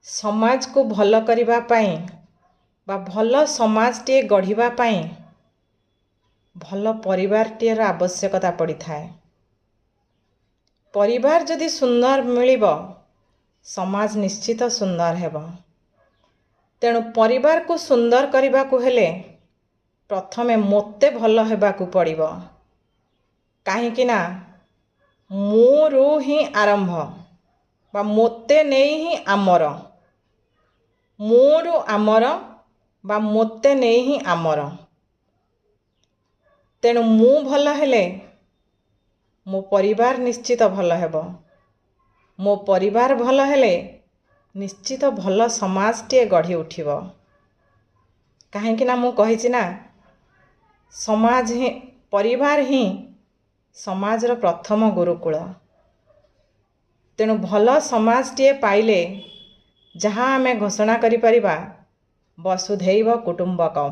समाज को भल करिबा पाई बा भल समाजटे गढ़िबा पाई भल परिवारटीर आवश्यकता पड़ी थाए। परिवार जदि सुंदर मिलिब समाज निश्चित सुंदर हेब। तेणु परिवार को सुंदर करने को हेले प्रथमे मोते भल हेबाकू पड़िबो। काहेकि ना मोरू ही आरंभ बा मोते नहीं ही आमर, मोरू आमर बा मोते नहीं ही आमर। तेणु मु भल हेले मो परिवार निश्चित भल हेब। मो परिवार भल हेले निश्चित भल समाजटे गढ़ी उठिबो। काहेकि ना मु कहिछि ना समाज ही परिवार ही समाजर प्रथम गुरुकुल। तेणु भल समाजटे पाइले जहाँ आमे घोषणा करि परिबा वसुधैव कुटुंबकम।